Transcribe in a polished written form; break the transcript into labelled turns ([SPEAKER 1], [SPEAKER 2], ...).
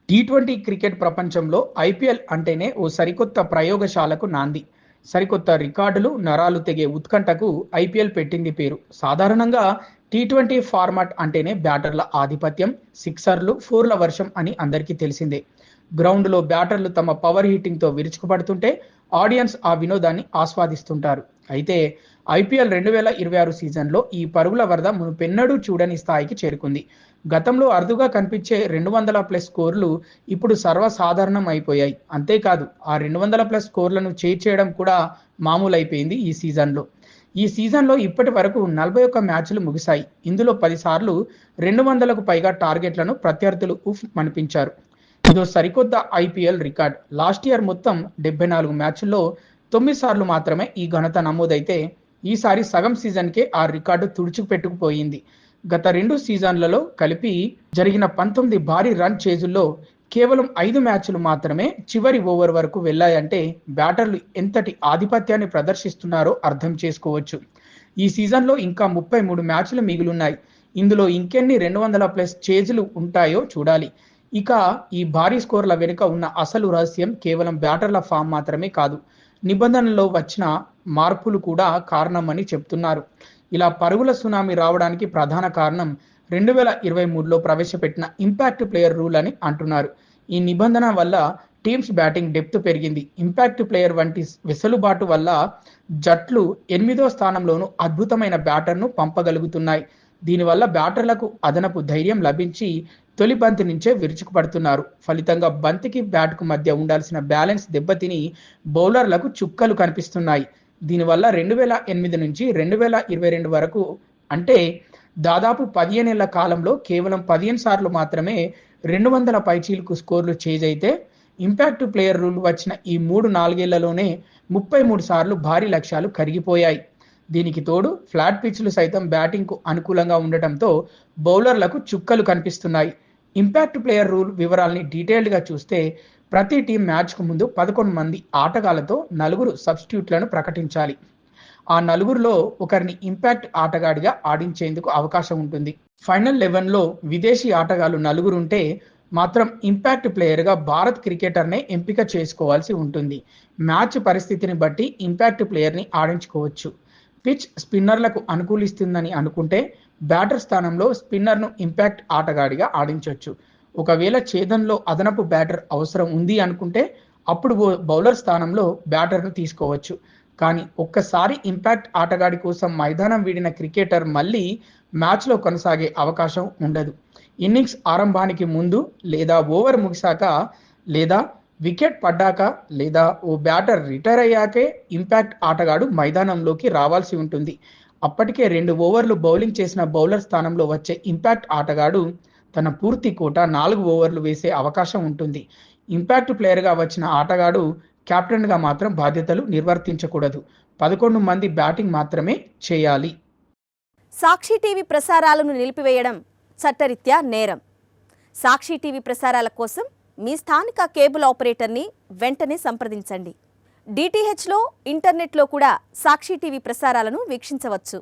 [SPEAKER 1] T20 cricket ప్రపంచంలో IPL అంటేనే ఓ సరికొత్త ప్రయోగశాలకు నాంది. సరికొత్త రికార్డులు, నరాలు తెగే ఉత్కంఠకు ఐపీఎల్ పెట్టింది పేరు. సాధారణంగా టీ20 ఫార్మాట్ అంటేనే బ్యాటర్ల ఆధిపత్యం, సిక్సర్లు, ఫోర్ల వర్షం అని అందరికీ తెలిసిందే. గ్రౌండ్లో బ్యాటర్లు తమ పవర్ హిట్టింగ్తో విరుచుకుపడుతుంటే ఆడియన్స్ ఆ వినోదాన్ని ఆస్వాదిస్తుంటారు. అయితే ఐపీఎల్ 2026 సీజన్లో ఈ పరుగుల వరద మునుపెన్నడూ చూడని స్థాయికి చేరుకుంది. గతంలో అరుదుగా కనిపించే 200+ స్కోర్లు ఇప్పుడు సర్వసాధారణం అయిపోయాయి. అంతేకాదు ఆ 200+ స్కోర్లను చేర్చేయడం కూడా మామూలైపోయింది ఈ సీజన్లో. ఈ సీజన్లో ఇప్పటి వరకు 41 మ్యాచ్లు ముగిశాయి. ఇందులో 10 సార్లు 200కు పైగా టార్గెట్లను ప్రత్యర్థులు మనిపించారు. ఇదో సరికొత్త ఐపీఎల్ రికార్డ్. లాస్ట్ ఇయర్ మొత్తం 74 మ్యాచ్ల్లో 9 సార్లు మాత్రమే ఈ ఘనత నమోదైతే ఈసారి సగం సీజన్కే ఆ రికార్డు తుడిచిపెట్టుకుపోయింది. గత 2 సీజన్లలో కలిపి జరిగిన 19 భారీ రన్ చేజుల్లో కేవలం 5 మ్యాచ్లు మాత్రమే చివరి ఓవర్ వరకు వెళ్లాయంటే బ్యాటర్లు ఎంతటి ఆధిపత్యాన్ని ప్రదర్శిస్తున్నారో అర్థం చేసుకోవచ్చు. ఈ సీజన్లో ఇంకా 33 మ్యాచ్లు మిగిలున్నాయి. ఇందులో ఇంకెన్ని 200+ చేజులు ఉంటాయో చూడాలి. ఇక ఈ భారీ స్కోర్ల వెనుక ఉన్న అసలు రహస్యం కేవలం బ్యాటర్ల ఫామ్ మాత్రమే కాదు, నిబంధనల్లో వచ్చిన మార్పులు కూడా కారణమని చెప్తున్నారు. ఇలా పరుగుల సునామీ రావడానికి ప్రధాన కారణం 2023లో ప్రవేశపెట్టిన ఇంపాక్ట్ ప్లేయర్ రూల్ అని అంటున్నారు. ఈ నిబంధన వల్ల టీమ్స్ బ్యాటింగ్ డెప్త్ పెరిగింది. ఇంపాక్ట్ ప్లేయర్ వంటి వెసులుబాటు వల్ల జట్లు 8వ స్థానంలోనూ అద్భుతమైన బ్యాటర్ను పంపగలుగుతున్నాయి. దీనివల్ల బ్యాటర్లకు అదనపు ధైర్యం లభించి తొలి బంతి నుంచే విరుచుకుపడుతున్నారు. ఫలితంగా బంతికి బ్యాట్కు మధ్య ఉండాల్సిన బ్యాలెన్స్ దెబ్బతిని బౌలర్లకు చుక్కలు కనిపిస్తున్నాయి. దీనివల్ల 2008 నుంచి 2022 వరకు అంటే దాదాపు 15 ఏళ్ల కాలంలో కేవలం 15 సార్లు మాత్రమే 200 పైచీలకు స్కోర్లు చేజ్ అయితే, ఇంపాక్ట్ ప్లేయర్ రూల్ వచ్చిన ఈ 3-4 ఏళ్లలోనే 33 సార్లు భారీ లక్ష్యాలు కరిగిపోయాయి. దీనికి తోడు ఫ్లాట్ పిచ్లు సైతం బ్యాటింగ్కు అనుకూలంగా ఉండటంతో బౌలర్లకు చుక్కలు కనిపిస్తున్నాయి. ఇంపాక్ట్ ప్లేయర్ రూల్ వివరాల్ని డీటెయిల్డ్గా చూస్తే ప్రతి టీం మ్యాచ్కు ముందు 11 మంది ఆటగాళ్లతో 4 సబ్స్టిట్యూట్లను ప్రకటించాలి. ఆ 4లో ఒకరిని ఇంపాక్ట్ ఆటగాడిగా ఆడించేందుకు అవకాశం ఉంటుంది. ఫైనల్ 11లో విదేశీ ఆటగాళ్లు 4 ఉంటే మాత్రం ఇంపాక్ట్ ప్లేయర్గా భారత్ క్రికెటర్నే ఎంపిక చేసుకోవాల్సి ఉంటుంది. మ్యాచ్ పరిస్థితిని బట్టి ఇంపాక్ట్ ప్లేయర్ని ఆడించుకోవచ్చు. పిచ్ స్పిన్నర్లకు అనుకూలిస్తుందని అనుకుంటే బ్యాటర్ స్థానంలో స్పిన్నర్ను ఇంపాక్ట్ ఆటగాడిగా ఆడించవచ్చు. ఒకవేళ ఛేదనలో అదనపు బ్యాటర్ అవసరం ఉంది అనుకుంటే అప్పుడు బౌలర్ స్థానంలో బ్యాటర్ను తీసుకోవచ్చు. కానీ ఒక్కసారి ఇంపాక్ట్ ఆటగాడి కోసం మైదానం వీడిన క్రికెటర్ మళ్ళీ మ్యాచ్లో కొనసాగే అవకాశం ఉండదు. ఇన్నింగ్స్ ఆరంభానికి ముందు లేదా ఓవర్ ముగిశాక లేదా వికెట్ పడ్డాక లేదా ఓ బ్యాటర్ రిటైర్ అయ్యాకే ఇంపాక్ట్ ఆటగాడు మైదానంలోకి రావాల్సి ఉంటుంది. అప్పటికే 2 ఓవర్లు బౌలింగ్ చేసిన బౌలర్ స్థానంలో వచ్చే ఇంపాక్ట్ ఆటగాడు తన పూర్తి కోట 4 ఓవర్లు వేసే అవకాశం ఉంటుంది. ఇంపాక్ట్ ప్లేయర్గా వచ్చిన ఆటగాడు కెప్టెన్గా మాత్రం బాధ్యతలు నిర్వర్తించకూడదు. 11 మంది బ్యాటింగ్ మాత్రమే చేయాలి.
[SPEAKER 2] సాక్షి టీవీ ప్రసారాలను నిలిపివేయడం చట్టరీత్యా నేరం. సాక్షి టీవీ ప్రసారాల కోసం మీ స్థానిక కేబుల్ ఆపరేటర్ని వెంటనే సంప్రదించండి. డిటిహెచ్లో, ఇంటర్నెట్లో కూడా సాక్షి టీవీ ప్రసారాలను వీక్షించవచ్చు.